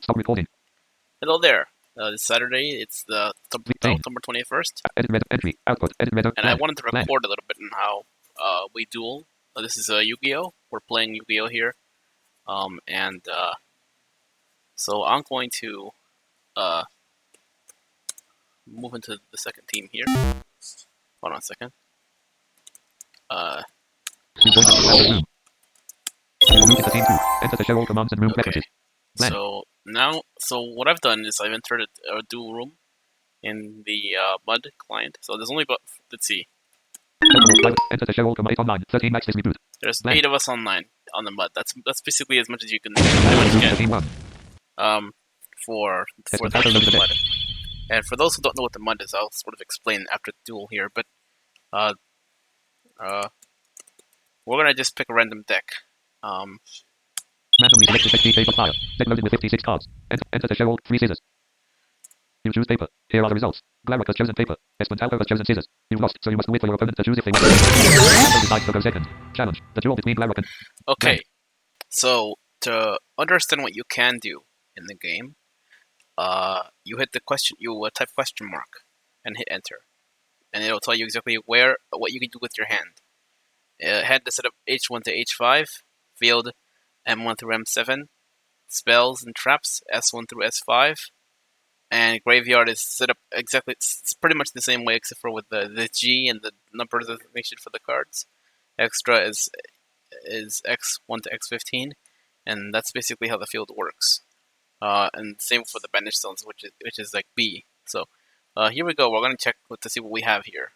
Stop recording. Hello there. It's Saturday. It's the October 21st, Edit red entry. Output. Edit red. and I wanted to record a little bit on how we duel. This is YuGiOh. We're playing YuGiOh here, and so I'm going to move into the second team here. Hold on a second. Move to team 2. Enter the show all commands and room preferences. So what I've done is I've entered a duel room in the MUD client. So there's only about, let's see. Enter the show all command online. 13 max Disney boot. There's 8 of us online on the MUD. That's basically as much as you can get. For the MUD. And for those who don't know what the MUD is, I'll sort of explain after the duel here. But we're gonna just pick a random deck. Randomly select the XP table file. Deck loaded with 56 cards. Enter the show all 3 scissors. You choose paper. Here are the results. Glarock has chosen paper. Espantalco has chosen scissors. You've lost, so you must wait for your opponent to choose if they want to. Decides to go second. Challenge. The duel between Glarock and... Okay. So, to understand what you can do in the game, you hit the question, you type question mark and hit enter. And it'll tell you exactly what you can do with your hand. Head to set up H1 to H5, field M1 through M7, spells and traps S1 through S5, and graveyard is set up exactly, it's pretty much the same way except for with the G and the number designation for the cards. Extra is X1 to X15, and that's basically how the field works. And same for the banished zones, which is like B. So here we go. We're going to check to see what we have here.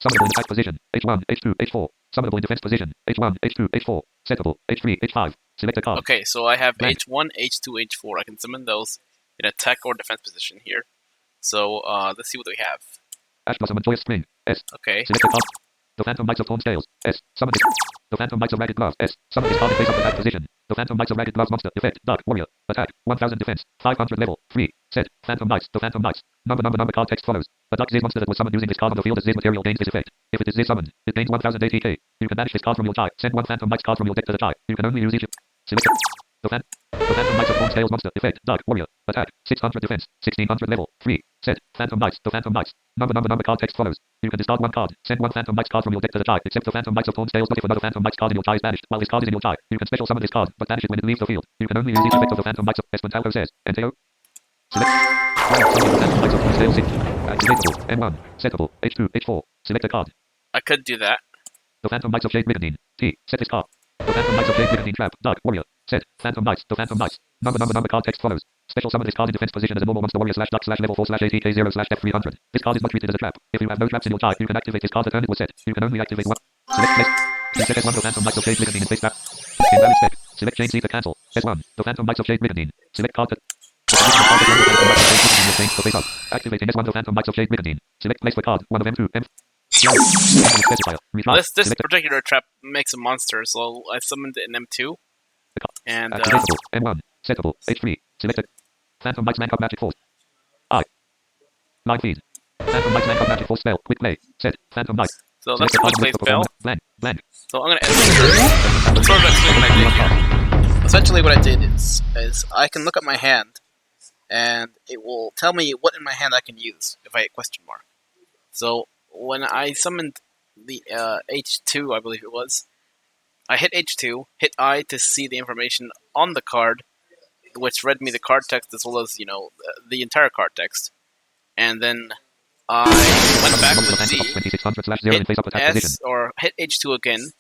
Summonable in attack position. H1, H2, H4. Summonable in defense position. H1, H2, H4. Settable. H3, H5. Select a card. Okay, so I have H1, H2, H4. I can summon those in attack or defense position here. So let's see what we have. Ash Blossom and Joyous Spring. S. Okay. Select a card. The Phantom Knights of Torn Scales. S. Summon this. The Phantom Knights of Ragged Gloves. S. Summon this card in face of attack position. The Phantom Knights of Ragged Gloves monster. Effect. Dark Warrior. Attack. 1000 defense. 500 level. 3. Set. Phantom Knights. The Phantom Knights. Number card text follows. The Dark Ziz monster that was summoned using this card on the field as Ziz material gains this effect. If it is Ziz summoned, it gains 1000 ATK. You can banish this card from your tie. Send one Phantom Knights card from your deck to the tie. You can only use each. Select the Phantom Knights of Torn Scales monster. Effect. Dark Warrior. Attack. 600 defense. 1600 level. 3. Set. Phantom Knights. The Phantom Knights. Number card text follows. You can discard one card. Send one Phantom Knights card from your deck to the tie, except the Phantom Knights of Torn Scales. But if another Phantom Knights card in your tie is banished, while this card is in your tie, you can special summon this card, but banish it when it leaves the field. You can only use each effect of the Phantom Knights of Espantalco says. Enteo. Select. Summon the Phantom Knights of Torn Scales. Activatable. M1. Settable. H2. H4. Select a card. I could do that. The Phantom Knights of Shade Brigandine. T. Set this card. The Phantom Knights of Shade Brigandine Trap. Dark Warrior. Set. Phantom Knights. The Phantom Knights. Number card text follows. Special summon this card in defense position as a normal monster warrior /dark/level 4/ATK0/def 300. This card is not treated as a trap. If you have no traps in your tie, you can activate this card the turn it was set. You can only activate one. Select place. Select S1 the Phantom Knights of Shade Brigandine in face trap. Invalid spec. Select Chain Seeker cancel. S1. The Phantom Knights of Shade Brigandine. Select card that. Activating S1 the Phantom Knights of Shade Brigandine. Select place for card. One of M2. M. This particular trap makes a monster, so I summoned it in M2. And M1. Settable. H3. Select Phantom Knights Man Cup Magic Force. I. Line feed. Phantom Knights Man Cup Magic Force spell. Quick play. Set. Phantom Knights. So that's a quick play spell. Blank. So I'm gonna end the turn. Sort of explain what I did here. Essentially what I did is I can look at my hand and it will tell me what in my hand I can use if I hit question mark. So when I summoned the H2, I believe it was, I hit H2, hit I to see the information on the card, which read me the card text as well as, you know, the entire card text. And then I went back with Z, hit S, or hit H2 again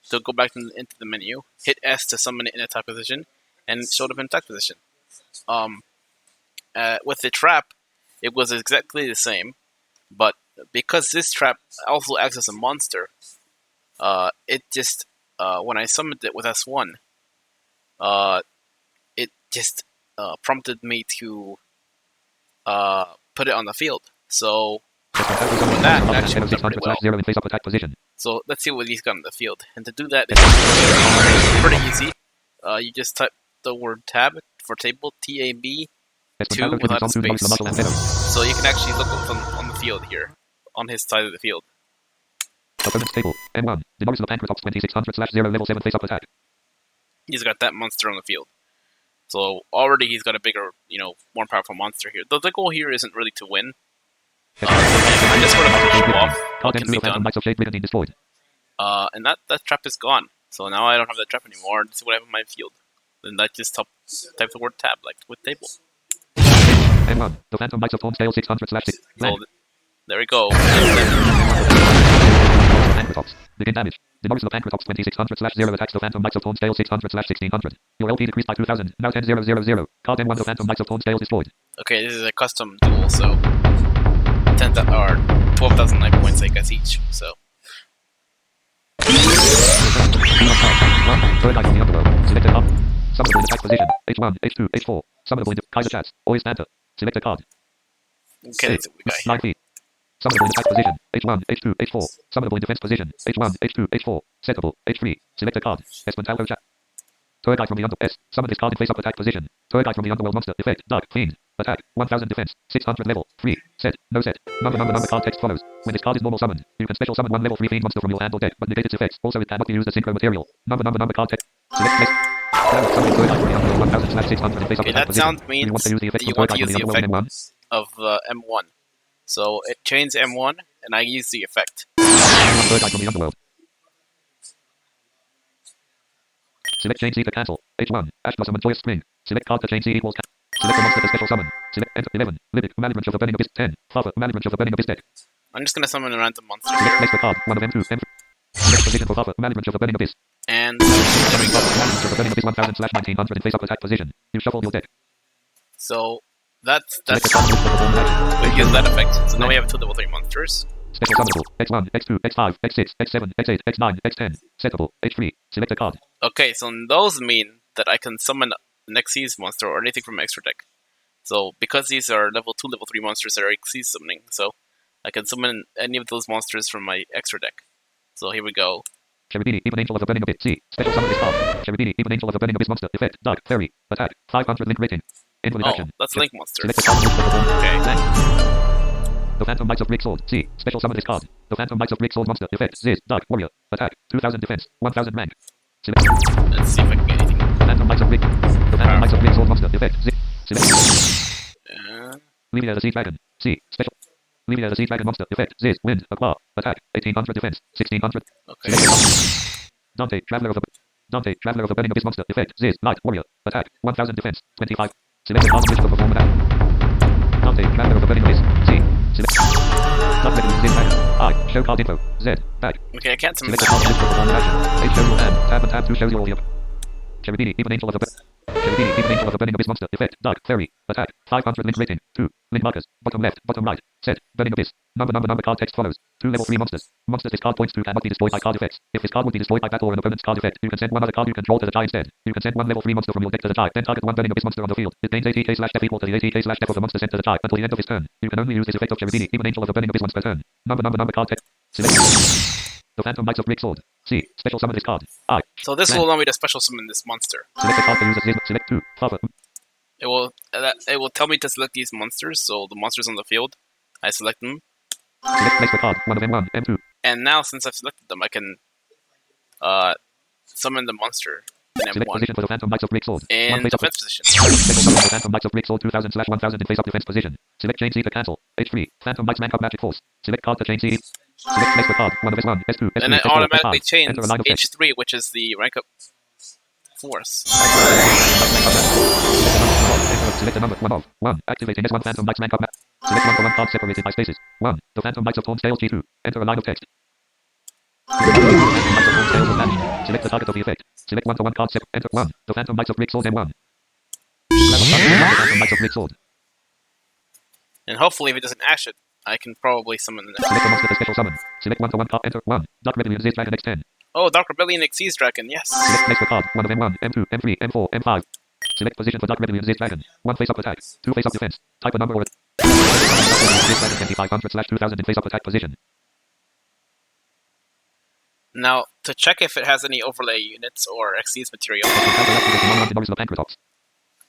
to go back into the menu, hit S to summon it in attack position, and showed up in attack position. With the trap, it was exactly the same, but because this trap also acts as a monster, it just, when I summoned it with S1, it just prompted me to put it on the field. So that actually worked pretty well. So let's see what he's got on the field. And to do that, it's pretty easy. You just type the word tab for table, TAB, 2 without a space. So you can actually look on the field here, on his side of the field. Opponent's table, M1, Demolish the Pancratops 2600/0 level 7 face-up attack. He's got that monster on the field. So already he's got a bigger, more powerful monster here. The goal here isn't really to win. I just sort of want to show off what can be done. Destroyed. And that trap is gone. So now I don't have that trap anymore. Let's see what I have in my field. Then I just type the word tab, like with table. M1. The Phantom Knights of Home scale 600/6. So there we go. Pancratops. Begin damage. Demolish the Pancratops 2600/0 attacks the Phantom Knights of Home scale 600/1600. Your LP decreased by 2000. Now 10,000. Card M1 the Phantom Knights of Home scale destroyed. Okay, this is a custom duel, so 12,000 life points I guess each. So. Third eye from the underworld. Select a card. Summonable in attack position. H1, H2, H4. Summonable in Kaiser Chats. Always Panther. Select a card. Okay, that's what we got here. 9 feet. Summonable in attack position. H1, H2, H4. Summonable in defense position. H1, H2, H4. Settable. H3. Select a card. Espantalco Chat. Third eye from the underworld. S. Summon this card in face up attack position. Third eye from the underworld monster. Effect. Dark. Fiend. Attack. 1000 defense. 600 level. 3. Set. No set. Number card text follows. When this card is normal summoned, you can special summon one level 3 fiend monster from your hand or deck, but negate its effects. Also, it cannot be used as synchro material. Number card text. Select place. Summoning third eye from the underworld 1000/600 in face up attack that position. sound means You want to use the effect you from want third to eye use from the the underworld effect M1. of M1. So it chains M1, and I use the effect. Third eye from the underworld. Select chain C to cancel. H1. Ash Blossom and Joyous Spring. Select card to chain C equals select the monster to special summon. Select enter 11. Libic. Management of the Burning Abyss 10. Father. Management of the Burning Abyss deck. I'm just gonna summon a random monster Select here. place the card. One of M2. M3. Select position for Father. Management of the Burning Abyss. And there we go. Management of the Burning Abyss 1000/1900 in face up attack position. You shuffle your deck. So that's Select the card used for performing action. we use that effect. So now we have 2 level 3 monsters. Special summonable. X1, X2, X5, X6, X7, X8, X9, X10. Settable. H3. Select a card. Okay, so those mean that I can summon an Xyz monster or anything from my extra deck. So because these are level 2, level 3 monsters that are Xyz summoning, so I can summon any of those monsters from my extra deck. So here we go. Cherubini, Even Angel of the Burning Abyss. C. Special summon this card. Cherubini, Even Angel of the Burning Abyss monster. Effect. Dark. Fairy. Attack. 500 link rating. Invalid Oh, action. that's Link monster. Select the card used for performing Okay. The Phantom Knights of Brick Sword. C. Special summon this card. The Phantom Knights of Brick Sword monster. Effect. Ziz. Dark. Warrior. Attack. 2000 defense. 1000 rank. Select. Let's see if I can get anything. The Phantom Knights of Brick. The Phantom Knights of Brick Sword monster. Effect. Ziz. Select. Livia the Sea Dragon. C. Special. Livia the Sea Dragon monster. Effect. Ziz. Wind. Aqua. Attack. 1800 defense. 1600. Okay. Dante. Traveler of the Burning Abyss monster. Effect. Ziz. Light. Warrior. Attack. 1000 defense. 25. Select the card list to perform attack. Dante. Traveler of the Burning Abyss. C. Select. Not ready. Ziz Dragon. I. Show card info. Z. Back. Okay, I can't summon Select the card that list yet. to perform action. H shows your hand. Tab and tab 2 shows your audio. Cherubini. Even Angel of the Cherubini. Even Angel of the Burning Abyss monster. Effect. Dark. Fairy. Attack. 500 link rating. 2. Link markers. Bottom left. Bottom right. Set. Burning Abyss. Number card text follows. 2 level 3 monsters. Monsters this card points to cannot be destroyed by card effects. If this card would be destroyed by battle or an opponent's card effect, you can send one other card you control to the die instead. You can send one level 3 monster from your deck to the die, then target one Burning Abyss monster on the field. It gains ATK/def equal to the ATK/def of the monster sent to the die until the end of his turn. You can only use this effect of Cherubini, Even Angel of the Burning Abyss once per turn. Number card text. Select. The Phantom Knights of Brick Sword. C. Special summon this card. I. So this will allow me to special summon this monster. Select the card to use as select 2. Father. It will tell me to select these monsters. So the monsters on the field, I select them. Select place the card. One of M1, M2. And now since I've selected them, I can summon the monster in Select M1 position for the Phantom Knights of Brick Sword. in One face up. defense position. Special summon the Phantom Knights of Brick Sword 2000/1000 in face up defense position. Select chain C to cancel. H3. Phantom Knights Man Cup Magic Force. Select card to chain C. Select place the card. One of S1, S2, S3, And it S4, automatically S5. chains Enter a line of text. H3, which is the rank up force. Select the number 1 of 1. Activating S1 Phantom Knights Man Cup map. Select 1 for 1 card separated by spaces. 1. The Phantom Knights of Home Scale G2. Enter a line of text. Phantom Knights of Home Scale was matched. Select the target of the effect. Select 1 for 1 card enter 1. The Phantom Knights of Brick Sword M1. The Phantom Knights of Brick Sword. And hopefully if it doesn't ash it, I can probably summon the next. Select the monster to special summon. Select 1 for 1 card enter 1. Dark Rebellion Ziz Dragon X10. Oh, Dark Rebellion Xyz Dragon, yes. Select place the card. 1 of M1, M2, M3, M4, M5. Select position for Dark Rebellion Ziz Dragon. 1 face up attack. 2 face up defense. Type a number or a... Ziz Dragon 2500/2000 in face up attack position. Now, to check if it has any overlay units or Xyz material. $1 the Pancratops.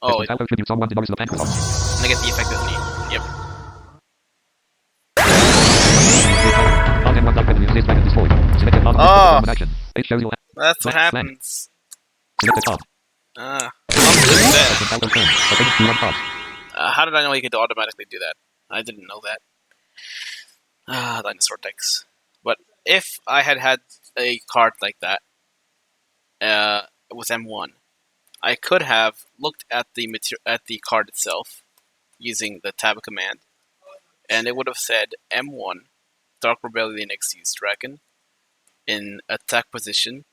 Oh, Espantalco tributes on $1 the Pancratops. and I get the effect of me. Yep. Card M1 Dark Rebellion Ziz Dragon destroyed. Select a card on action. It shows your... That's what happens. Select a card. Well, How did I know you could automatically do that? I didn't know that. Dinosaur decks. But if I had had a card like that with M1, I could have looked at the card itself using the tab command, and it would have said M1 Dark Rebellion Xyz Dragon in attack position,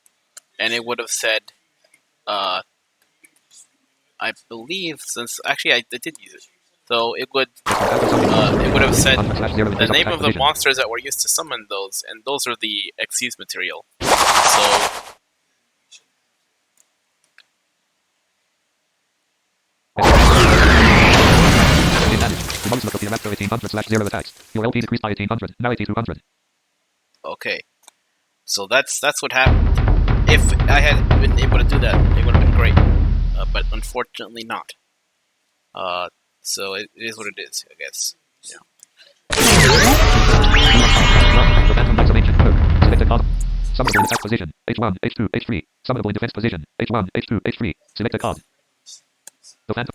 and it would have said, I believe, since actually I did use it, so it would have said the name of the monsters that were used to summon those, and those are the Xyz material. So. The most look of the Raptor 1800/0 attacks. Your LP decreased by 1800, now 8200. Okay. So that's what happened. If I had been able to do that, it would have been great. But unfortunately not. So it is what it is, I guess. Yeah. The Phantom Knights of Ancient Cloak. Select a card. Summonable in attack position. H1, H2, H3. Summonable in defense position. H1, H2, H3. Select a card. The Phantom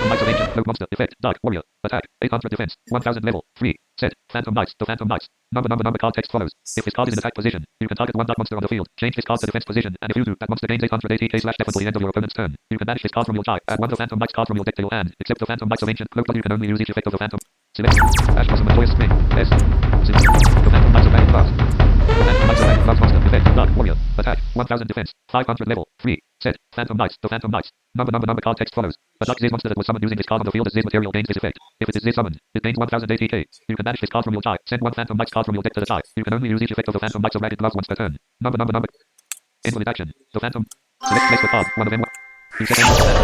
Knights of Ancient Cloak monster. Effect. Dark Warrior. Attack. 800 defense. 1000 level. 3. Set. Phantom Knights. The Phantom Knights. Number card text follows. If this card is in attack position, you can target one dark monster on the field. Change this card to defense position, and if you do, that monster gains 800 ATK/death until the end of your opponent's turn. You can banish this card from your deck. Add one of the Phantom Knights card from your deck to your hand. Except the Phantom Knights of Ancient Cloak, but you can only use each effect of the Phantom. Select. Ash Blossom and Joyous Spring. S. Select. The Phantom Knights of Ragged Glass. The Phantom Knights of Ragged Glass monster. Effect. Dark Warrior. Attack. 1000 defense. 500 level. 3. Set. Phantom Knights. The Phantom Knights. Number card text follows. A dark Xyz monster that was summoned using this card on the field as Xyz material gains this effect. If it is Xyz summoned, it gains 1000 ATK. You can banish this card from your deck. Send one Phantom Knights card from your deck to the deck. You can only use each effect of the Phantom Knights of Ragged Gloves once per turn. Number. Invalid action. The Phantom. Select place the card. One of them.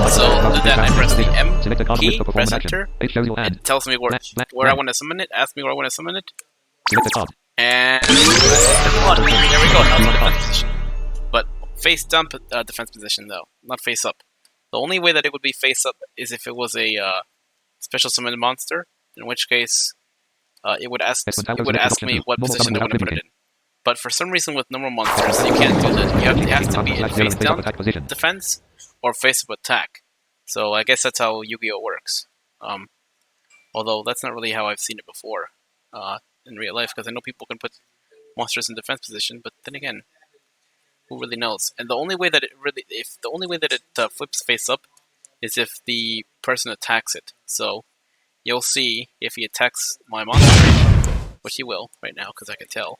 So then I press the M Select a card key, to perform press an action. enter. It shows your hand. It tells me where I want to summon it. Asks me where I want to summon it. Select a card. And there we go. Now it's in defense position. But face dump defense position though, not face up. The only way that it would be face up is if it was a special summon monster, in which case it would ask me what position I want to put it in. But for some reason with normal monsters, you can't do that. It has to be in face down defense or face up attack. So I guess that's how YuGiOh works. Although that's not really how I've seen it before in real life, because I know people can put monsters in defense position, but then again, who really knows? And the only way that it flips face up is if the person attacks it. So you'll see if he attacks my monster, which he will right now, because I can tell.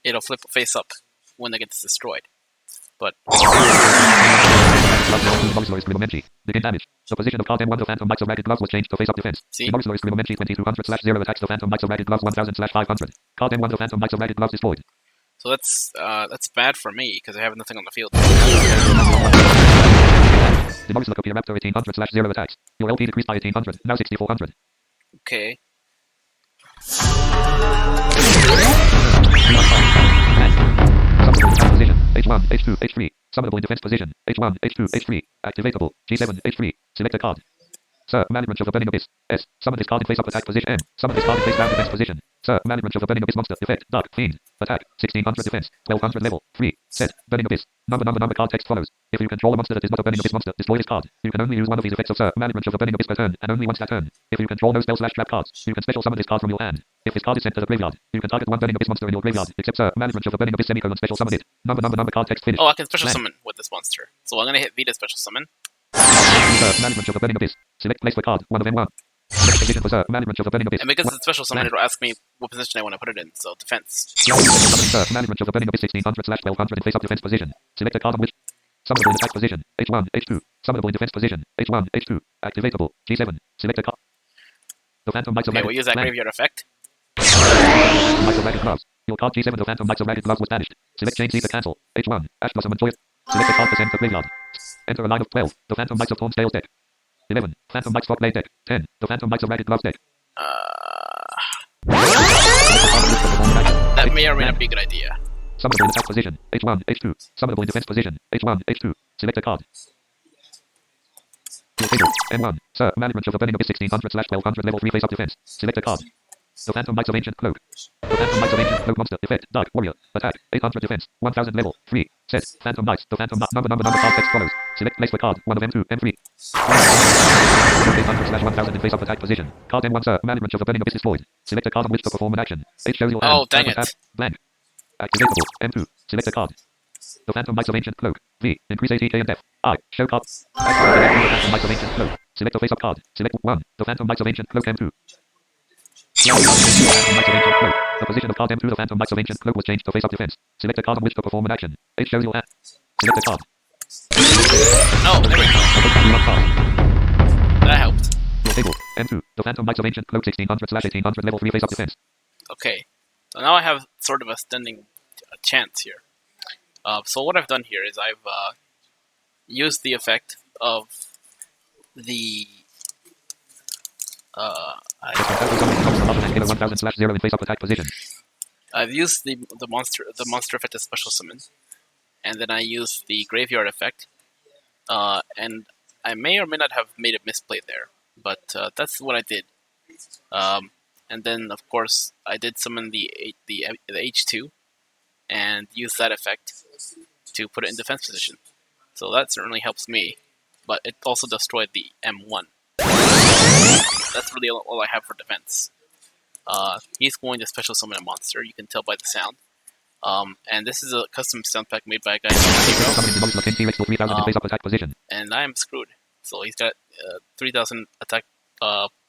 It'll flip face up when it gets destroyed. But begin damage. The position of card M1 the Phantom Knights of Ragged Gloves was changed to face up defense. See? The 2200/0 attacks the Phantom Knights of Ragged Gloves 1000/500. Card M1 the Phantom Knights of Ragged Gloves destroyed. So that's bad for me because I have nothing on the field. The most look of Raptor 1800/0 attacks. Your LP decreased by 1800, now 6400. Okay. Summonable in position. H1, H2, H3. Summonable in defense position. H1, H2, H3. Activatable. G7, H3. Select a card. Sir, Management of the Burning Abyss. S. Summon this card in face up attack position. M. Summon this card in face down defense position. Sir, Management of the Burning Abyss monster. Effect. Dark. Fiend. Attack. 1600 defense. 1200 level. 3. Set. Burning Abyss. Number card text follows. If you control a monster that is not a Burning Abyss monster, destroy this card. You can only use one of these effects of Sir, Management of the Burning Abyss per turn, and only once that turn. If you control no spell/trap cards, you can special summon this card from your hand. If this card is sent to the graveyard, you can target one Burning Abyss monster in your graveyard, except Sir, Management of the Burning Abyss special summon it. Number card text finish. Oh, I can special summon with this monster. So I'm gonna hit V to special summon. Sir, Management of the Burning Abyss. Select place the card. One of M1. Select position for Sir, Management of the Burning Abyss. And because it's special summon, it'll ask me what position I want to put it in. So defense. Sir, Management of the Burning Abyss 1600/1200 in face up defense position. Select a card on which. Summonable in attack position. H1, H2. Summonable in defense position. H1, H2. Activatable. G7. Select a card. The Phantom Knights of Okay, we'll use that graveyard effect. Phantom Knights of Ragged Gloves. Your card G7 the Phantom Knights of Ragged Gloves was banished. Select change to cancel. H1. Ash Blossom and Joyous. Select a card to send to graveyard. Enter a line of 12. The Phantom Knights of Thornsdale's deck. 11. Phantom Knights Frog Blade deck. 10. The Phantom Knights of Ragged Gloves deck. That may or may not be a good idea. Summonable in attack position. H1, H2. Summonable in defense position. H1, H2. Select a card. Your table. M1. Sir, Management of the Burning Abyss 1600/1200 level 3 face up defense. Select a card. The Phantom Knights of Ancient Cloak. The Phantom Knights of Ancient Cloak monster. Effect. Dark Warrior. Attack. 800 defense. 1000 level. 3. Set. Phantom Knights. The Phantom number card text follows. Select place the card. 1 of M2, M3. 800/1000 in face-up attack position. Card M1 sir. Management of the burning abyss destroyed. Select a card on which to perform an action. H shows your hand. Oh, dang Tab, it. blank. Activatable. M2. Select a card. The Phantom Mites of Ancient Cloak. V. Increase ATK and F. I. Show card. Activate the Phantom Mites of Ancient Cloak. Select a face-up card. Select 1. The Phantom Mites of Ancient Cloak M2. The Phantom Mites of Ancient Cloak. The position of card M2, the Phantom Mites of Ancient Cloak was changed to face-up defense. Select a card on which to perform an action. H shows your hand. Select a card. Oh, there we go. That helped. Your table. M2. The Phantom Mites of Ancient Cloak 1600/1800 level 3 face-up defense. Okay. So now I have sort of a standing chance here. So what I've done here is I've used the effect of the I've used the monster effect as special summon, and then I used the graveyard effect, and I may or may not have made a misplay there, but that's what I did. And then of course I did summon the H2 and use that effect to put it in defense position. So that certainly helps me, but it also destroyed the M1. That's really all I have for defense. He's going to special summon a monster, you can tell by the sound. And this is a custom sound pack made by a guy named YuGiOh. And I am screwed. So he's got 3000 attack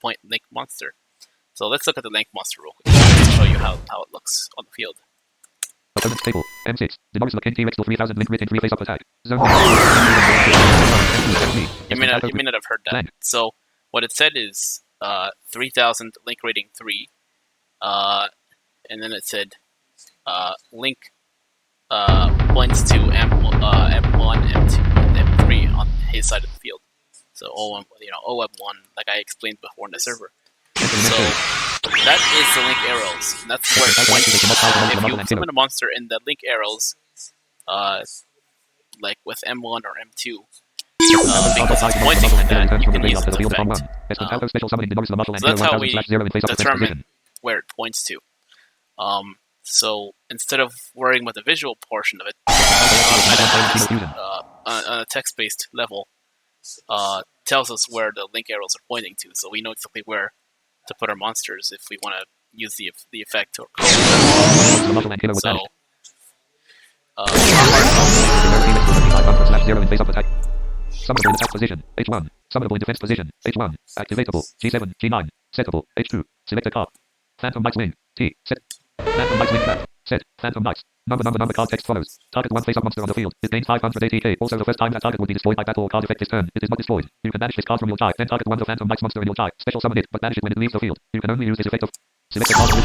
point Link monster. So let's look at the Link monster real quick to show you how it looks on the field. Opponent's table. M6. Denoris Lakin T-Rex 3000 Link written 3 face-up attack. Zone. You may not have heard that. So what it said is 3000 Link rating 3. And then it said Link points to M1, M2, and M3 on his side of the field. So OM1, like I explained before in the server. So that is the Link arrows. And that's where it points. If you summon a monster in the Link arrows, like with M1 or M2, because it's pointing like that, you can use this effect. So that's how we determine where it points to. So instead of worrying about the visual portion of it, on a text-based level, tells us where the Link arrows are pointing to, so we know exactly where to put our monsters if we want to use the effect or code. So, Summonable in attack position, H1. Summonable in defense position, H1. Activatable, G7, G9. Settable, H2. Select a card. Phantom Mites Wing, T. Set. Phantom Mites Wing Trap. Set. Phantom Mites. Number card text follows. Target 1 face-up monster on the field. It gains 500 ATK. Also the first time that target would be destroyed by battle or card effect this turn. It is not destroyed. You can banish this card from your side. Then target 1 the Phantom Mites monster in your side. Special summon it, but banish it when it leaves the field. You can only use this effect of... Select a card from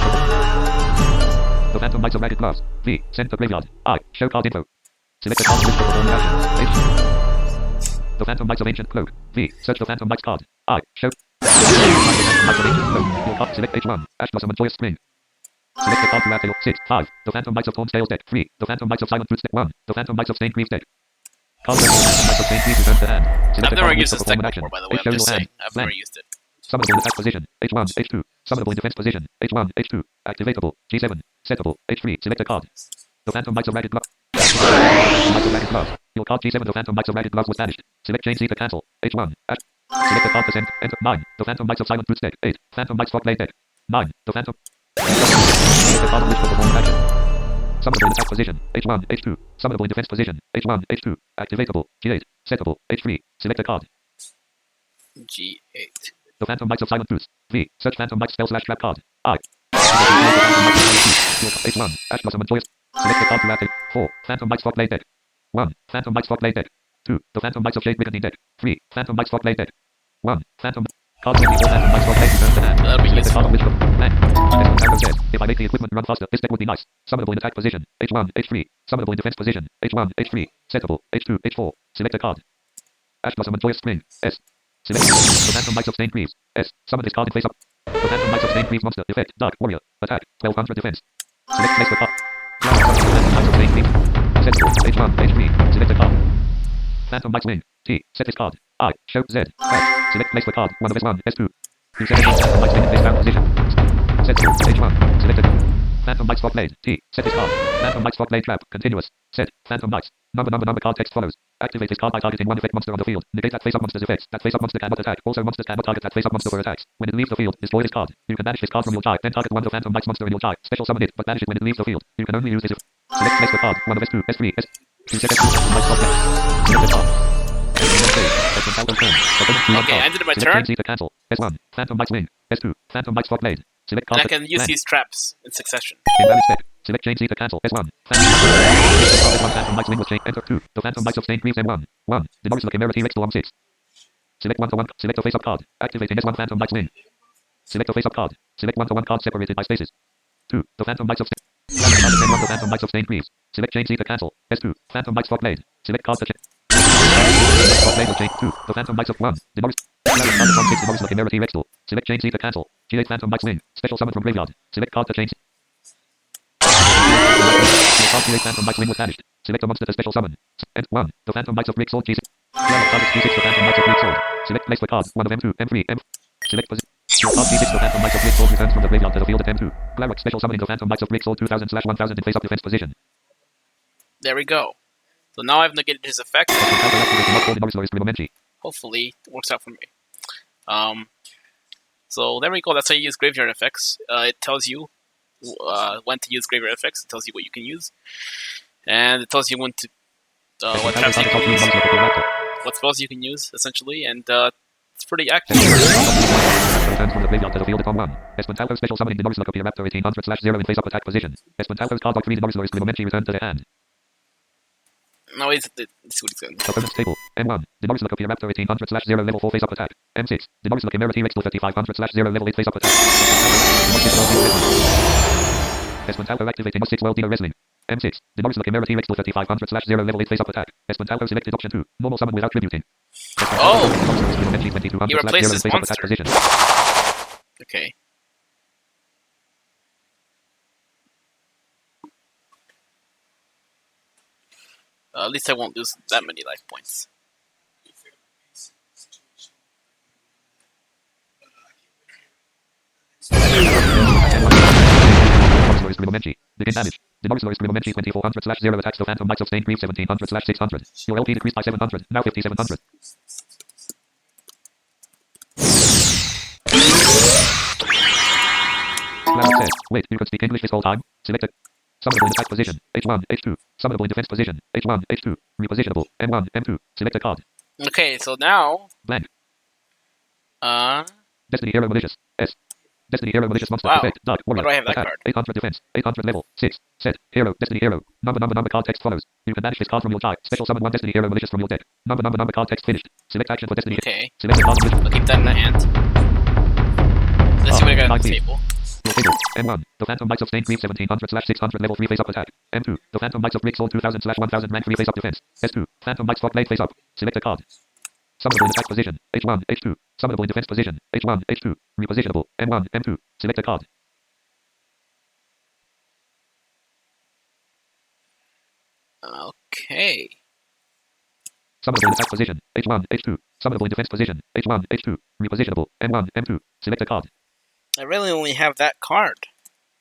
the Phantom Mites of Ragged Gloves. V. Send to graveyard. I. Show card info. Select a card from the perform action. H. The Phantom Mites of Ancient Cloak. V. Search the Phantom Mites card. I. Show. The Phantom Mites of Ancient Cloak. Your card. Select H1. Ash Blossom and Joyous Spring. Select the card to add 6. 5. The Phantom Mites of Thorn Scales deck. 3. The Phantom Mites of Silent Roots deck. 1. The Phantom Mites of Stained Greaves deck. Card the Phantom Mites of Stained Greaves return to hand. I've never used this deck before, by the way. I'm just saying. I've never used it. Summonable in attack position. H1. H2. Summonable in defense position. H1. H2. Activatable. G7. Settable. H3. Select a card. The Phantom Mites of Ragged Gloves. Your card G7. The Phantom Mites of Ragged Gloves was banished. Select Chain Seeker cancel. H1. Select the card to send. Enter. 9. The Phantom Mites of Silent Roots deck. 8. Phantom Mites Frog Blade deck. 9. The Phantom. Select the card on which to perform action. Summonable in attack position. H1. H2. Summonable in defense position. H1. H2. Activatable. G8. Settable. H3. Select a card. G8. The Phantom Mites of Silent Roots. V. Search Phantom Mites spell/trap card. I. H1. Ash Blossom and Joyous. Select the card to add 4. Phantom Mites Frog Blade deck. 1. Phantom Mites Frog Blade deck. 2. The Phantom Mites of Shade Bigotine deck. 3. Phantom Mites Frog Blade deck. 1. Phantom. Card 24 Phantom Mites Frog Blade return to hand. That'll be Select the useful. card on which to blank. Tarot said, if I make the equipment run faster, this deck would be nice. Summonable in attack position. H1. H3. Summonable in defense position. H1. H3. Settable. H2. H4. Select a card. Ash Blossom and Joyous Spring. S. Select the Phantom Mites of Stained Greaves. S. Summon this card in face up. The Phantom Mites of Stained Greaves monster. Effect. Dark Warrior. Attack. 1200 defense. Select place the card. Phantom Mites of Stained Greaves. Settable. H1. H3. Select a card. Phantom Mites Wing. T. Set this card. I. Show Z. Ash. Select place the card. 1 of S1. S2. You set the Phantom Mites in face down position. Settable. H1. Select a Phantom Might Swap Blade. T. Set his card. Phantom Might Swap Blade Trap. Continuous. Set. Phantom Might. Number card text follows. Activate his card by targeting one effect monster on the field. Negate that face-up monster's effects. That face-up monster cannot attack. Also, monsters cannot target that face-up monster for attacks. When it leaves the field, destroy this card. You can banish this card from your side, then target one of the Phantom Might's monster in your side. Special summon it, but banish it when it leaves the field. You can only use this if... Select place the card. One of S2, S3, S... You set S2 Phantom Might Swap Blade. Select the card. Okay, I did my turn. To cancel. S1. Phantom Might's Wing. S2. Phantom Might Swap Blade. Select And card. I can use these traps in succession. Invalid spec. Select change Z to cancel. S1. Phantom Might's Wing was changed. Enter 2. The Phantom Mights of Stained Greaves M1. 1. The Norris Chimera T-Rex to 6. Select 1 to 1. Select a face-up card. Activating S1 Phantom Might's Wing. Select a face-up card. Select 1 to 1 card separated by spaces. 2. The Phantom Mights of Stained 1 to Phantom Mights of Stained Greaves. Select change Z to cancel. S2. Phantom Mights Swap Blade. Select card to change. Swap Blade was changed. 2. The Phantom Mights of 1. The Norris the Norris Chimera T-Rex tool. Select change Z to cancel. G8 Phantom Might's Wing. Special summon from graveyard. Select card to change. G8 Phantom Might's Wing was banished. Select a monster to special summon. And 1. The Phantom Mights of Greek Sword G6. G6 the Phantom Mights of Greek Sword. Select place the card. 1 of M2, M3, M. Select position. Your card G6 the Phantom Mights of Greek Sword returns from the graveyard to the field at M2. Cleric special summoning the Phantom Mights of Greek Sword 2000/1000 in face up defense position. There we go. So now I've negated his effect. Hopefully it works out for me. So there we go. That's how you use graveyard effects. It tells you when to use graveyard effects. It tells you what you can use, and it tells you when to what traps you can use, what spells you can use, essentially, and it's pretty accurate. Returns from the graveyard to the field upon 1. Espantalco special summoning the Norris Raptor 1800/0 in face up attack position. Espantalco's card like 3 Norris Scrimomenchi returned to their hand. No, let's see what he's going to do. Opponent's table. M1. The Norris Raptor 1800/0 level 4 face up attack. M6. The Norris Chimera T-Rex 3500/0 level 8 face up attack. Espantalco activating Must 6 World Dealer Wrestling. M6. The Norris Chimera T-Rex 3500/0 level 8 face up attack. Espantalco selected option 2. Normal summon without tributing. Oh! He replaced his monster. Okay. At least I won't lose that many life points. Begin damage. The Norris Scrimomenchi 2400/0 attacks the Phantom Mights of Stained Greaves 1700/600. Your LP decreased by 700. Now 5700. Cleric says, wait, you could speak English this whole time? Select a summonable in attack position. H1, H2. Summonable in defense position. H1, H2. Repositionable. M1, M2. Select a card. Okay, so now... Blank. Destiny Hero Malicious. S. Destiny Hero Malicious Monster. Wow. Effect. Dark Warrior. Why do I have that Attack. card? 800 defense. 800 level. 6. Set. Hero. Destiny Hero. Number card text follows. You can banish this card from your side. Special summon 1 Destiny Hero Malicious from your deck. Number card text finished. Select action for Destiny. Okay. Select the card. I'll keep that in the hand. Let's see what I got on the table. Your table. M1. The Phantom Mights of Stained Greaves 1700/600 level 3 face up attack. M2. The Phantom Mights of Greek Sword 2000/1000 rank 3 face up defense. S2. Phantom Mights Swap Blade face up. Select a card. Summonable in attack position. H1, H2. Summonable in defense position. H1, H2. Repositionable. M1, M2. Select a card. Okay. Summonable in attack position. H1, H2. Summonable in defense position. H1, H2. Repositionable. M1, M2. Select a card. I really only have that card.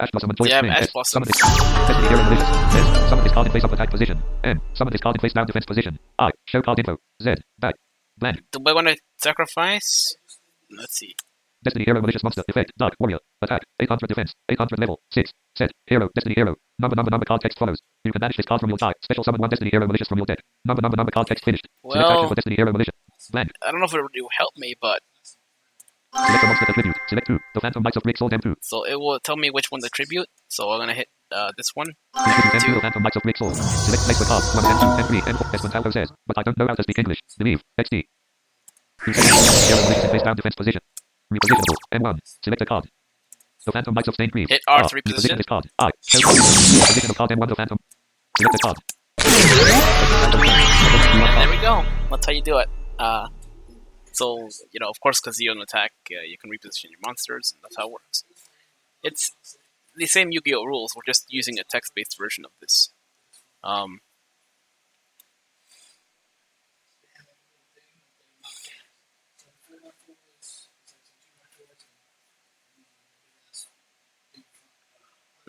Ash Blossom and Joyous Yeah, Flame. Ash S. Blossom. Summon this. Destiny Hero Malicious. S. Summon this card in face up attack position. N. Summon this card in face down defense position. I. Show card info. Z. Back. Blank. Do I want to sacrifice? Let's see. Destiny Hero Malicious Monster. Effect. Dark Warrior. Attack. 800 defense. 800 level. 6. Set. Hero. Destiny Hero. Number card text follows. You can banish this card from your side. Special summon 1 Destiny Hero Malicious from your deck. Number card text finished. Select action Well, for Destiny Hero Malicious. Blank. I don't know if it will help me, but... Select a monster to tribute. Select 2. The Phantom Mights of Greek Sword M2. So it will tell me which one to tribute. So I'm going to hit this one. Tribute M2. The Phantom Mights of Greek Sword. Select place the card. 1 M2, M3, M4. Espantalco says, but I don't know how to speak English. Believe. XD. Hero Malicious in face down defense position. Repositionable. M1. Select a card. The Phantom Mights of Stained Greaves. Hit R to Reposition reposition. this card. I. Show card. Reposition of card M1 to Phantom. Select a card. And there we go. That's how you do it. So, you know, of course, because you don't attack, you can reposition your monsters, and that's how it works. It's the same YuGiOh rules, we're just using a text-based version of this.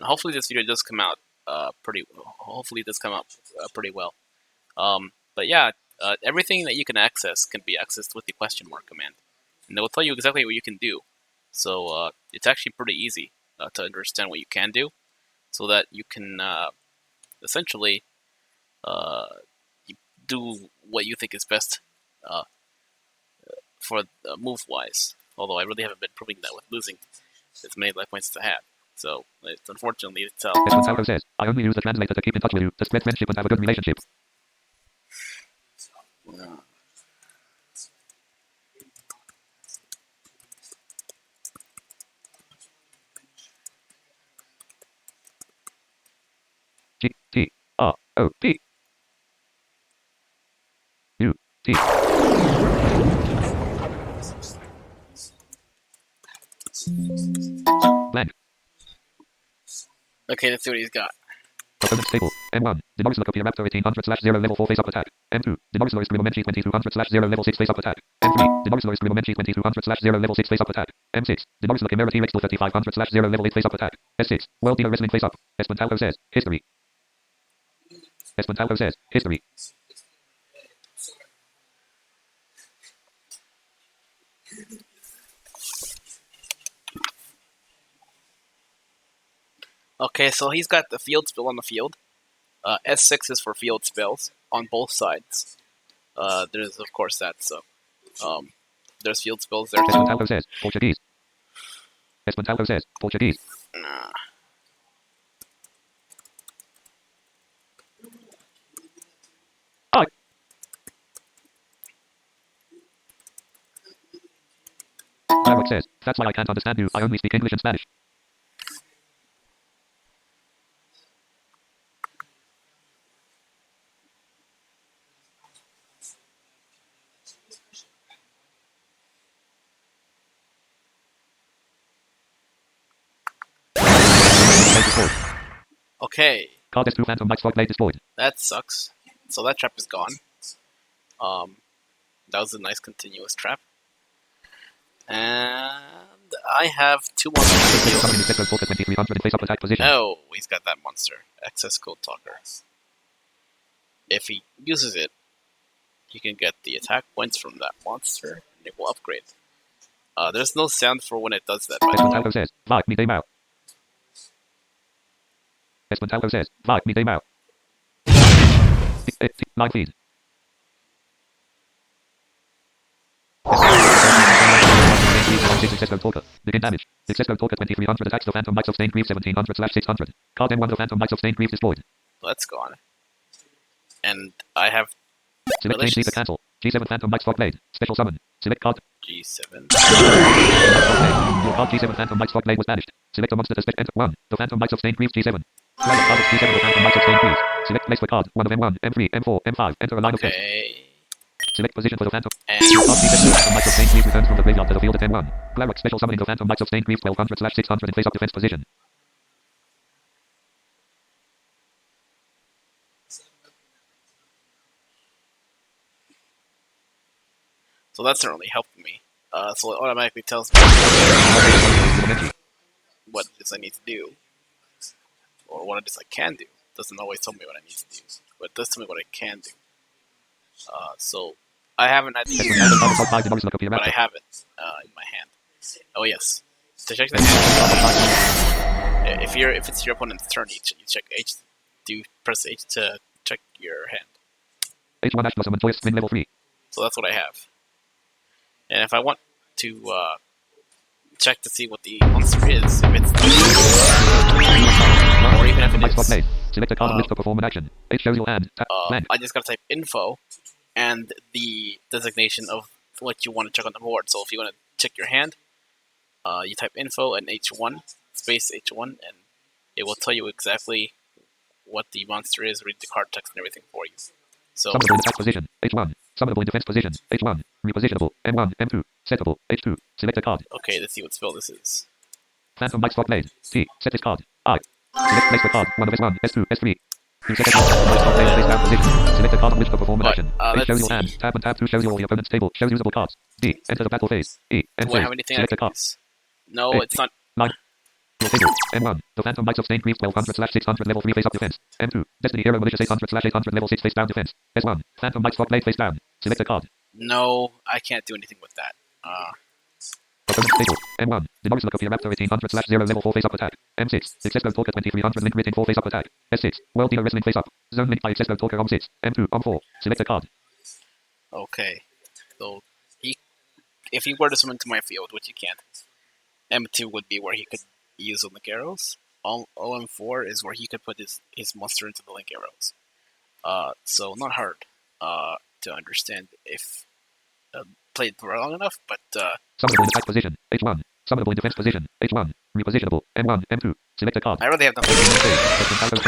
hopefully this video does come out hopefully it does come out pretty well. But yeah, everything that you can access can be accessed with the question mark command, and it will tell you exactly what you can do. So it's actually pretty easy to understand what you can do, so that you can essentially do what you think is best for move-wise. Although I really haven't been proving that with losing as many life points as I have. So it's unfortunately it's Espontauro says, I only use the translator to keep in touch with you, to spread friendship and have a good relationship. G-T-R-O-P U-T blank. Okay, let's see what he's got. Opponent stable. M1. Dinosaur Raptor 1800/0 level 4 face up attack. M2. Dinosaur Screamomenchi 2200/0 level 6 face up attack. M3. Dinosaur Screamomenchi 2200/0 level 6 face up attack. M6. Dinosaur Chimera T-Rex 3500/0 level 8 face up attack. S6. World Dealer Wrestling face up. Espontauro says, history. Espontauro says, history. Okay, so he's got the field spell on the field. S6 is for field spells on both sides. There's of course that, so there's field spells there too. Espontauro says, Portuguese. Espontauro says, Portuguese. I. Larrock says, that's why I can't understand you, I only speak English and Spanish. Okay. Card S2 Phantom Mike Strike Blade destroyed. That sucks. So that trap is gone. That was a nice continuous trap. And I have two monsters. No, he's got that monster. Excess Code Talker. If he uses it, he can get the attack points from that monster, and it will upgrade. There's no sound for when it does that, by the way. Says, like me, out. Espontauro says, like me, out. Line feed. Begin damage. Excesco Talker 2300 attacks the Phantom Mics of Stained Grief 1700/600. Card N1 the Phantom Mics of Stained Grief destroyed. That's gone. And I have... Select Change to cancel. G7 Phantom Mic Strike Blade. Special summon. Select card. G7. Your card G7 Phantom Mic Strike Blade was banished. Select a monster to spec enter 1. The Phantom Mics of Stained Grief G7. Line of cards G7 the Phantom Mics of Stained Grief. Select place for card. 1 of M1, M3, M4, M5. Enter a line of text. Select position for the Phantom. And Phantom Mics of Stained Grief returns from the graveyard to the field at N1. Larrock special summoning the Phantom Mics of Stained Grief 1200/600 in face up defense position. so that certainly helped me. So it automatically tells me what it is I need to do. Or what it is I can do. It doesn't always tell me what I need to do. But it does tell me what I can do. So I haven't had the but I have it in my hand. Oh yes. To check the hand, if it's your opponent's turn, you check H. Do you press H to check your hand? H1 Ash Blossom and Joyous Spin level 3. So that's what I have. And if I want to check to see what the monster is, if it's or even if it is, select a card on list to perform an action. H shows your hand. I just gotta type info and the designation of what you want to check on the board. So if you want to check your hand, you type info and H1 space H1, and it will tell you exactly what the monster is. Read the card text and everything for you. So summonable in attack position H1. Summonable in defense position H1. Repositionable M1, M2. Settable H2. Select a card. Okay, let's see what spell this is. Phantom Mic Strike Blade. T. Set this card. I. Select place for card. 1 of S1, S2, S3. You set a card. Mic Strike Blade face down position. Select a card on which to perform an action. H shows your hand. Tab and tab 2 shows your opponent's table. Shows usable cards. D. Enter the battle phase. E. Do I have anything I can use? No, it's not. Line. Table. M1. The Phantom Knights of Stained Greaves 1200/600 level 3 face up defense. M2. Destiny Hero Malicious 800/800 level 6 face down defense. S1. Phantom Knights Frog Blade face down. Select a card. No, I can't do anything with that. Opponent's table. M1. Demolish the Copia Raptor 1800/0 level 4 face up attack. M6. Excess Talker 2300 link rating 4 face up attack. S6. World Dealer Wrestling face up. Zone link by Excess Talker on 6. M2 on 4. Select a card. Okay. So if he were to summon to my field, which he can't, M2 would be where he could use the link arrows. OM4 is where he could put his monster into the link arrows. So not hard to understand if played for long enough, but Summonable in attack position. H1. Summonable in defense position. H1. Repositionable. M1. M2. Select a card. I really have nothing. Phantom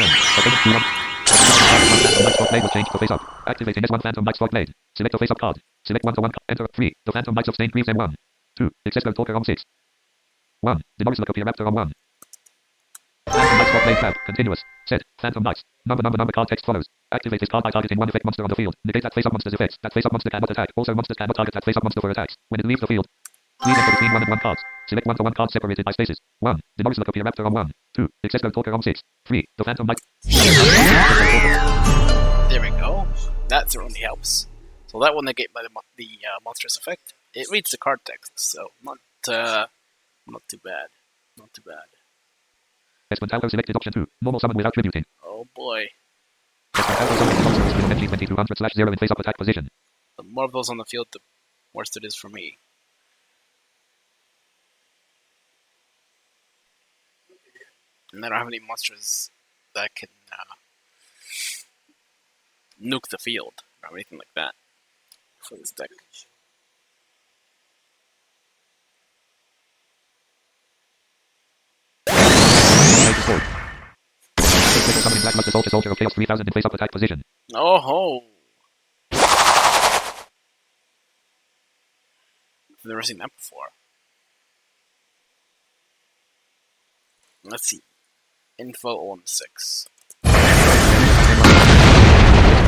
Knight's Frog Blade will change to face up. Activating S1 Phantom Knight's Frog Blade. Select a face up card. Select 1-1. Enter 3. The Phantom Knights of Stained Greaves M1. 2. Excess Talker on 6. 1. Demolish the Copia Raptor on 1. Phantom Knights Frog Blade tab. Continuous. Set. Phantom Knights. Number card text follows. Activate this card by targeting one effect monster on the field. Negate that face up monster's effects. That face up monster cannot attack. Also monsters cannot target that face up monster for attacks. When it leaves the field, please enter between 1 and 1 cards. Select 1 card separated by spaces. 1. Demolish the Copia Raptor on 1. 2. Excess Talker on 6. 3. The Phantom Knight. There we go. That certainly helps. So that will negate by the monster's effect. It reads the card text, so not too bad. Not too bad. Espantalco selected option 2. Normal summon without tributing. Oh boy. Espantalco summons monsters with an MG 2200/0 in face up attack position. The more of those on the field, the worse it is for me. And I don't have any monsters that can nuke the field or anything like that for this deck. Summoning Black Luster Soldier of Chaos 3000 in face up attack position. Oh ho! I've never seen that before. Let's see. Info on 6. Black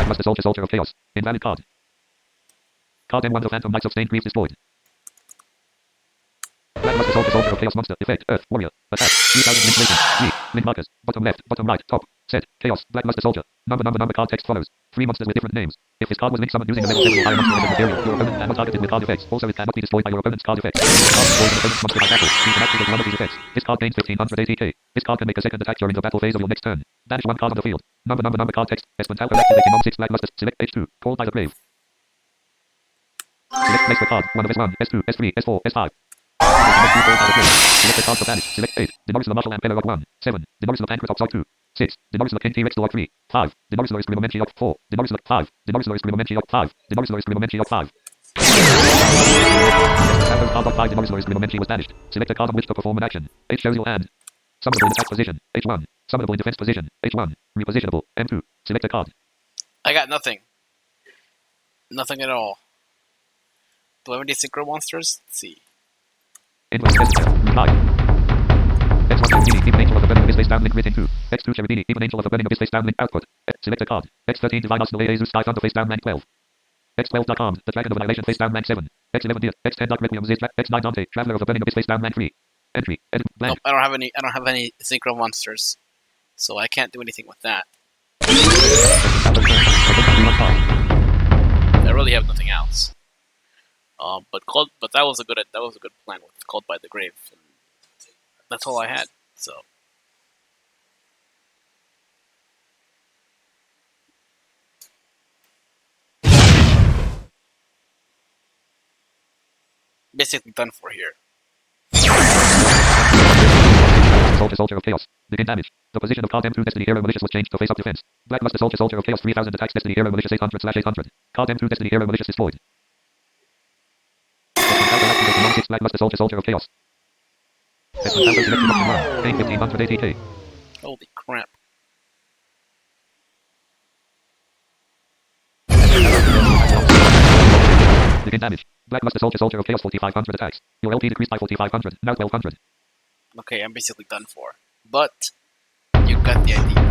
Luster Soldier of Chaos. Invalid card. Card M1 the Phantom Knights of Stained Greaves destroyed. Black Luster Soldier of Chaos monster. Effect. Earth. Warrior. Attack. 3000 link rating. 3. Link markers. Bottom left. Bottom right. Top. Set. Chaos. Black Luster Soldier. Number card text follows. 3 monsters with different names. If this card was link summoned using a level 7 or higher monster in material, your opponent cannot target it with card effects. Also, it cannot be destroyed by your opponent's card effects. This card destroys an opponent's monster by battle. You can activate one of these effects. This card gains 1500 ATK. This card can make a second attack during the battle phase of your next turn. Banish 1 card on the field. Number card text. Espantalco activating on 6 Black Luster. Select H2. Called by the grave. Select place the card. 1 of S1, S2, S3, S4, S5. Select the card to banish. Select 8. Demolish the Marshal Ampeller of 1. 7. Demolish the Pancratops of 2. 6. Demolish the King T-Rex of 3. 5. Demolish the Escrimomenchi of 4. Demolish the 5. Demolish the Escrimomenchi of 5. Demolish the Escrimomenchi of 5. After card of 5 Demolish the Escrimomenchi was banished. Select a card on which to perform an action. H shows your hand. Summonable in attack position. H1. Summonable in defense position. H1. Repositionable. M2. Select a card. I got nothing. Nothing at all. Do I have any synchro monsters? Let's see. Invoice messenger. Reply. X1 Cherubini, even angel of the burning abyss face down link written 2. X2 Cherubini, even angel of the burning abyss face down link output. Select a card. X13 Divine Arsenal Azus Sky Thunder face down rank 12. X12.com, the Dragon of Annihilation face down rank 7. X11 Deer, X10 Dark Requiem Zid, X9 Dante, Traveler of the burning abyss face down rank 3. Entry. Edit. Blank. Nope, I don't have any synchro monsters, so I can't do anything with that. I really have nothing else. But that was a good plan with Called by the Grave. And that's all I had. So basically done for here. Soldier of Chaos. Begin damage. The position of card M2 Destiny Hero Malicious was changed to face up defense. Black Luster Soldier of Chaos 3000 attacks Destiny Hero Malicious 800/800. Card M2 Destiny Hero Malicious destroyed. Black Luster Soldier of Chaos. Gain 1500 ATK. Holy crap. Begin damage. Black Luster Soldier of Chaos 4500 attacks. Your LP decreased by 4500, now 1200. Okay, I'm basically done for. But you got the idea.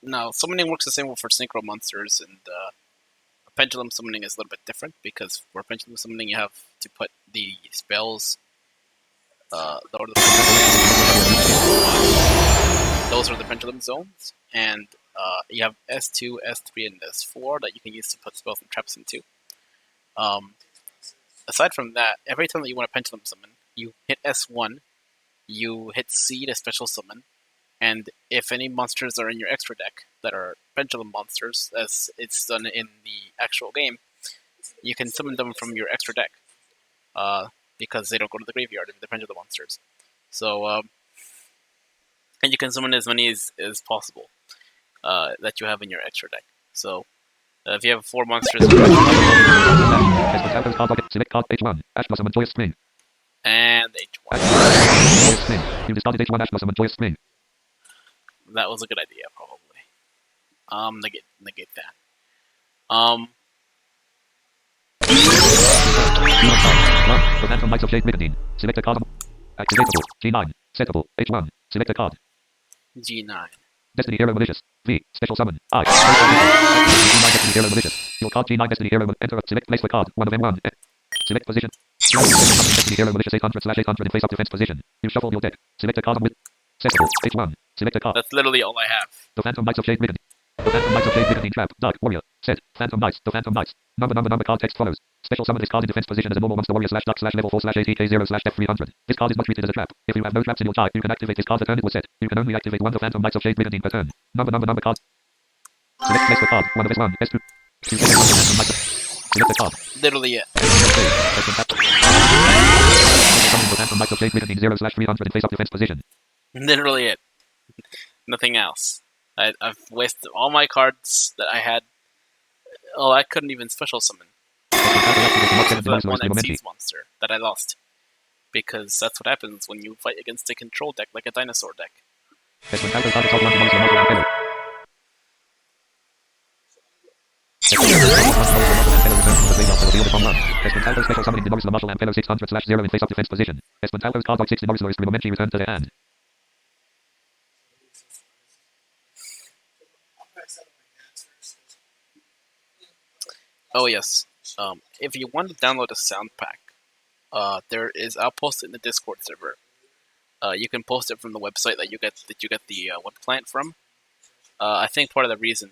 Now, summoning works the same for synchro monsters, and pendulum summoning is a little bit different because for pendulum summoning you have to put the spells. Those are the pendulum zones, and you have S2, S3, and S4 that you can use to put spells and traps into. Aside from that, every time that you want to pendulum summon, you hit S1, you hit C to special summon, and if any monsters are in your extra deck that are pendulum monsters, as it's done in the actual game, you can summon them from your extra deck, because they don't go to the graveyard if they're pendulum monsters. So, and you can summon as many as possible that you have in your extra deck. So, if you have 4 monsters, Select card H1. Ash Blossom and Joyous Spring. and H1. Joyous Spring. You discarded H1 Ash Blossom and Joyous Spring. That was a good idea, probably. Negate that. The Phantom Knights of Shade Brigandine. Select a card. Activatable. G9. Settable. H1. Select a card. G9. Destiny Hero Malicious. V. Special Summon. I. G9 Destiny Hero Malicious. Your card G9 Destiny Hero. Enter. Select place the card. 1 of M1. Select position. Destiny Hero Malicious 800/800 in face up defense position. You shuffle your deck. Select a card with. Settable. H1. Select a card. That's literally all I have. The Phantom Knights of Shade Brigandine. The Phantom Knights of Shade Brigandine Trap. Dark Warrior. Set. Phantom Knights. The Phantom Knights. Number card text follows. Special summon this card in defense position as a normal monster warrior /level 4/ATK0/F300. This card is not treated as a trap. If you have no traps in your type, you can activate this card the turn it was set. You can only activate one the Phantom Knights of Shade Brigandine per turn. Number card. Select place the card. 1 of S1. S2. Select the card. Literally it. Summon the Phantom Knights of Shade Brigandine 0/300 in face up defense position. Literally it. Nothing else. I've wasted all my cards that I had. Oh, I couldn't even special summon. Except for that one Exceeds monster that I lost. Because that's what happens when you fight against a control deck like a dinosaur deck. Special summoning the Norris the Marshal and Fellow 600/0 in face up defense position. Espantalco's card 6 the Norris is Rimomenchi returned to their hand. Oh yes. If you want to download a sound pack, I'll post it in the Discord server. You can post it from the website that you get the web client from. I think part of the reason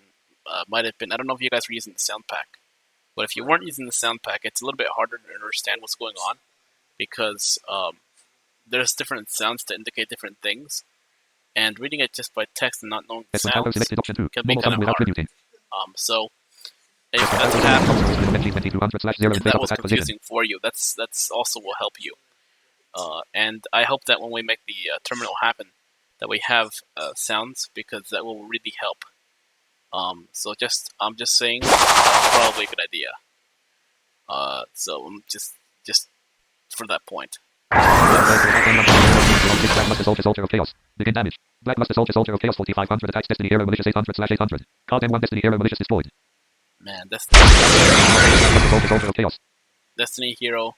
might have been, I don't know if you guys were using the sound pack, but if you weren't using the sound pack, it's a little bit harder to understand what's going on because there's different sounds to indicate different things, and reading it just by text and not knowing the sounds can be kind of hard. So if that's what happens, if that was confusing for you, that's also will help you. And I hope that when we make the terminal happen, that we have sounds because that will really help. So I'm just saying, probably a good idea. So I'm just for that point. Blackluster Soldier of Chaos. Begin damage. Blackluster Soldier of Chaos 4500 attacks Destiny Hero Malicious 800/800. Card M1 Destiny Hero Malicious destroyed. Man, Soldier of Chaos. Destiny Hero.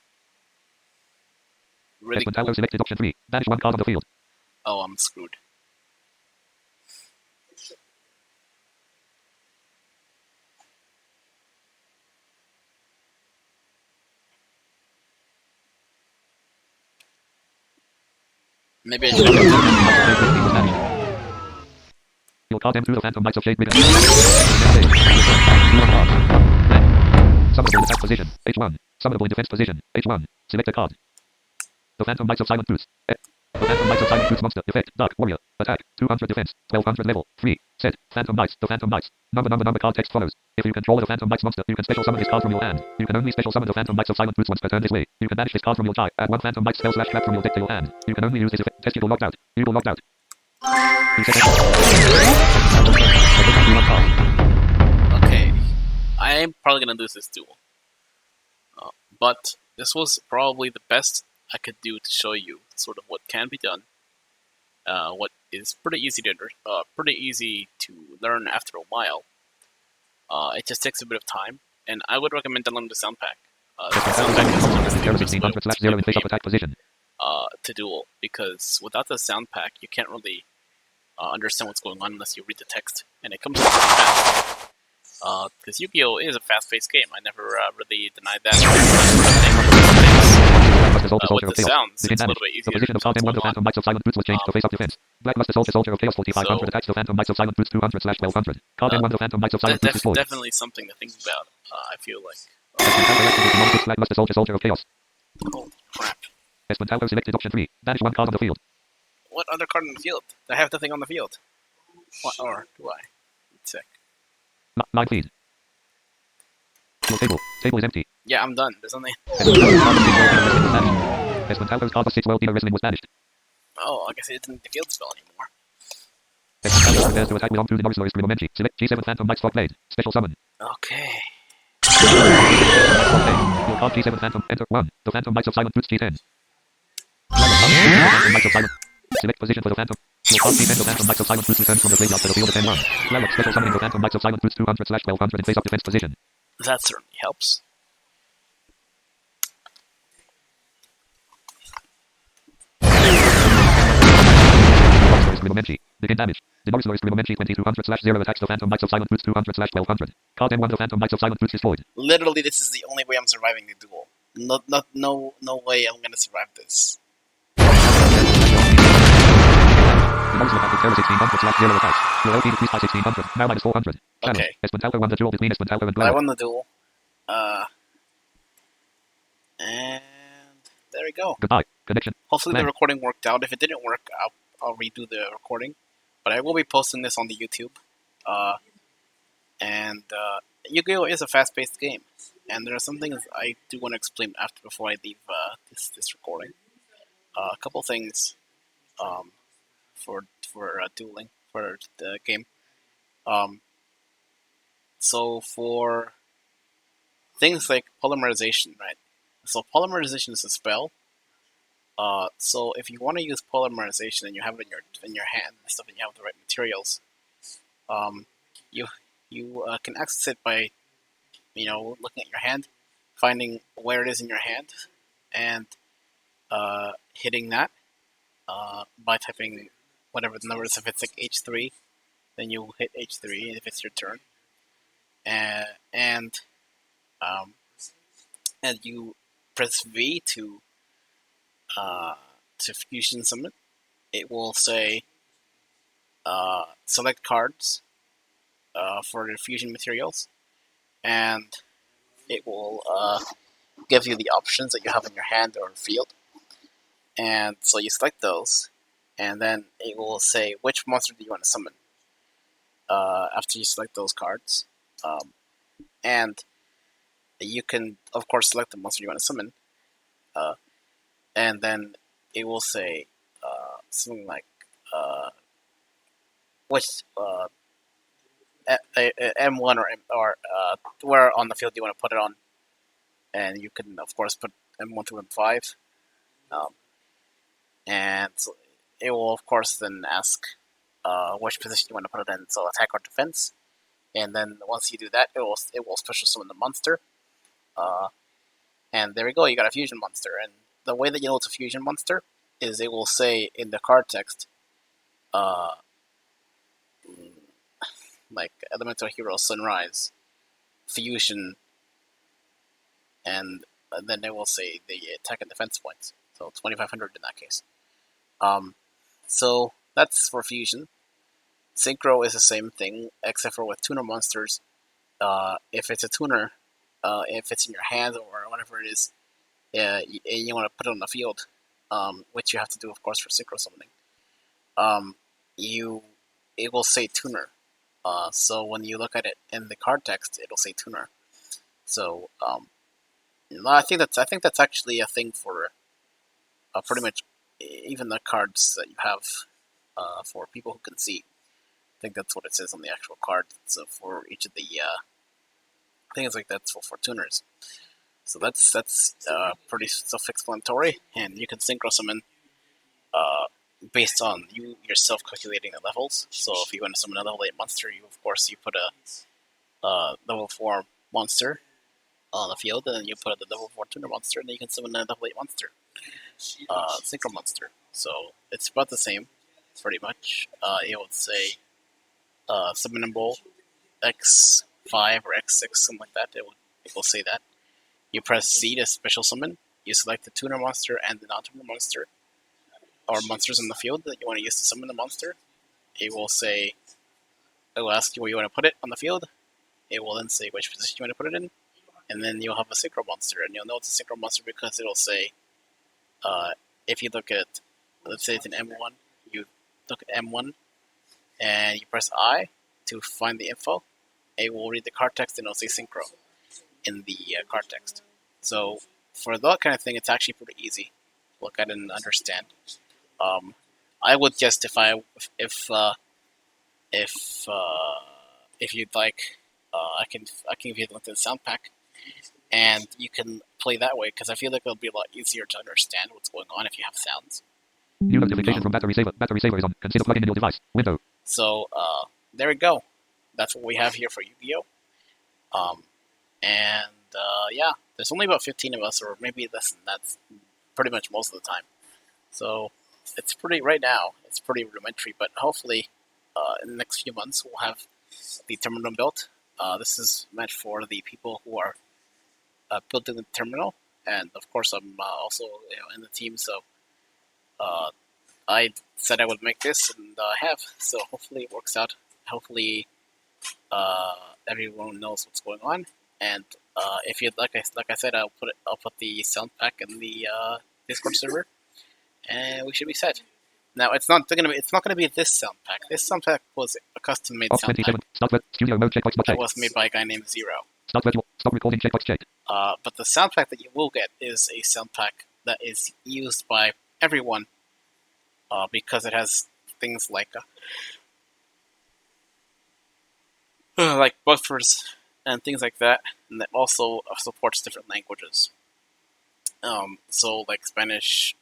Really cool. Selected option 3. Banish 1 card on the field. Oh, I'm screwed. Maybe I should have done You'll card M through the Phantom Knights of Shade Brigandine. Summonable in attack position. H1. Summonable in defense position. H1. Select a card. The Phantom Knights of Silent Boots. The Phantom Knights of Silent Boots monster. Effect. Dark Warrior. Attack. 200 defense. 1200 level. 3. Set. Phantom Knights. The Phantom Knights. Number card text follows. If you control the Phantom Knights monster, you can special summon this card from your hand. You can only special summon the Phantom Knights of Silent Boots once per turn this way. You can banish this card from your type. Add 1 Phantom Knight spell /trap from your deck to your hand. You can only use this effect. Test locked out. You will locked out. Okay. I am probably gonna lose this duel. But this was probably the best I could do to show you sort of what can be done. What is pretty easy to learn after a while. It just takes a bit of time, and I would recommend downloading the sound pack. The sound pack is honestly just to duel, because without the sound pack, you can't really understand what's going on unless you read the text, and it comes up pretty fast. Because Yu-Gi-Oh is a fast-paced game. I never really denied that. With the sounds, it's a little bit The easier position of to top M1, the Phantom Knights of Silent Boots was changed to face up defense. Black Luster Soldier of Chaos 4500 attacks the Phantom Knights of Silent Boots 200/1200. Top M1, the Phantom Knights of Silent Boots is void. definitely something to think about. I feel like. Black Luster Soldier of Chaos. Oh crap! Espen Tower selected option 3. Banish one card on the field. What other card on the field? I have nothing on the field. What, or do I? Let's check. Line feed. Table. Table is empty. Yeah, I'm done. There's nothing. Espen Tower's card of 6 World Dealer Wrestling was banished. Oh, I guess it didn't field spell anymore. Espen Tower prepares to attack with on through the Norris Lorist Rimomenchi. Select G7 Phantom Knights Frog Blade. Special summon. Okay. Your card G7 Phantom. Enter 1. The Phantom Knights of Silent Boots G10. Phantom Knights of Silent. Select position for the Phantom. Your card G10 the Phantom Knights of Silent Boots returns from the graveyard to the field at N1. Special summoning the Phantom Knights of Silent Boots 200/1200 in face up defense position. That certainly helps. Rimomenchi. Begin damage. The Norris Lorist Rimomenchi 2200/0 attacks the Phantom Knights of Silent Boots 200/1200. Card N1 the Phantom Knights of Silent Boots is void. Literally, this is the only way I'm surviving the duel. No way I'm gonna survive this. The Norris Lorist Terror 1600/0 attacks. Your LP decreased by 1600. Now minus 400. Okay. Espen Tower won the duel between Espen Tower and I Glow. won the duel. And there we go. Goodbye. Connection. Hopefully Blank. the recording worked out. If it didn't work, I'll redo the recording. But I will be posting this on the YouTube. Yu-Gi-Oh is a fast-paced game, and there are some things I do want to explain before I leave this recording. A couple things for dueling for the game. So for things like polymerization, right? So polymerization is a spell. So if you want to use polymerization and you have it in your hand and stuff, and you have the right materials, you can access it by looking at your hand, finding where it is in your hand, and hitting that by typing whatever the number is. If it's like H3, then you hit H3 if it's your turn, and you press V to fusion summon. It will say select cards for the fusion materials, and it will give you the options that you have in your hand or field. And so you select those, and then it will say which monster do you want to summon after you select those cards. And you can, of course, select the monster you want to summon. And then it will say something like which M1 or where on the field you want to put it on, and you can of course put M1 to M5, and so it will of course then ask which position you want to put it in, so attack or defense, and then once you do that, it will special summon the monster, and there we go, you got a fusion monster. And the way that you know it's a fusion monster is it will say in the card text, like Elemental Hero Sunrise, Fusion, and then it will say the attack and defense points. So 2,500 in that case. So that's for Fusion. Synchro is the same thing, except for with tuner monsters. If it's a tuner, if it's in your hand or whatever it is, you want to put it on the field, which you have to do, of course, for synchro summoning. It will say tuner. So when you look at it in the card text, it'll say tuner. So I think that's actually a thing for pretty much even the cards that you have for people who can see. I think that's what it says on the actual card. So for each of the things like that, for tuners. So that's pretty self-explanatory, and you can synchro summon based on you yourself calculating the levels. So if you want to summon a level 8 monster, you put a level 4 monster on the field, and then you put the level 4 tuner monster, and then you can summon a level 8 monster, synchro monster. So it's about the same. pretty much. It would say summonable X5 or X6, something like that. It will say that. You press C to special summon. You select the tuner monster and the non-tuner monster, or monsters in the field that you want to use to summon the monster. It will say, it will ask you where you want to put it on the field. It will then say which position you want to put it in, and then you'll have a synchro monster, and you'll know it's a synchro monster because it'll say, if you look at, let's say it's an M1, you look at M1, and you press I to find the info. It will read the card text and it'll say synchro in the card text. So for that kind of thing, it's actually pretty easy to look at and understand. I would just if you'd like, I can give you the link to the sound pack, and you can play that way because I feel like it'll be a lot easier to understand what's going on if you have sounds. New notification from battery saver. Battery saver is on. Consider plugging in your device. Window. So there we go. That's what we have here for YuGiOh. Yeah, there's only about 15 of us, or maybe less than that, pretty much most of the time. So it's right now, it's pretty rudimentary, but hopefully in the next few months we'll have the terminal built. This is meant for the people who are building the terminal, and of course I'm also in the team, so I said I would make this, and I have, so hopefully it works out. Hopefully everyone knows what's going on, and if you'd like I said, I'll put the sound pack in the Discord server, and we should be set. Now it's not gonna be this sound pack. This sound pack was a custom made sound pack. Studio mode checkbox That was made by a guy named Zero. Stop recording checkbox checked. But the sound pack that you will get is a sound pack that is used by everyone because it has things like buffers and things like that, and it also supports different languages. So like Spanish,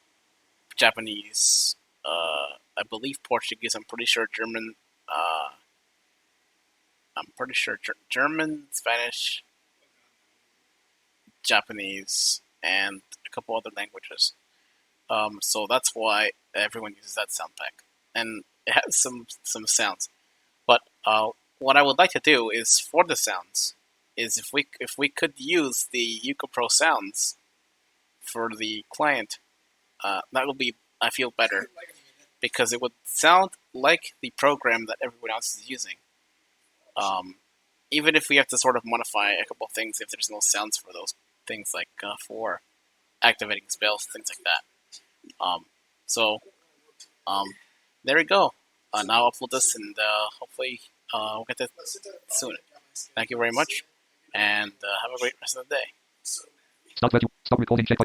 Japanese, I believe Portuguese. I'm pretty sure German. German, Spanish, Japanese, and a couple other languages. So that's why everyone uses that sound pack, and it has some sounds. But what I would like to do is for the sounds is if we could use the YuGiOh Pro sounds for the client, that would be, I feel, better because it would sound like the program that everyone else is using. Even if we have to sort of modify a couple of things if there's no sounds for those things, like for activating spells, things like that. There we go. Now I'll upload this, and hopefully we'll get this soon. Thank you very much, and have a great rest of the day. Stop recording checkbox.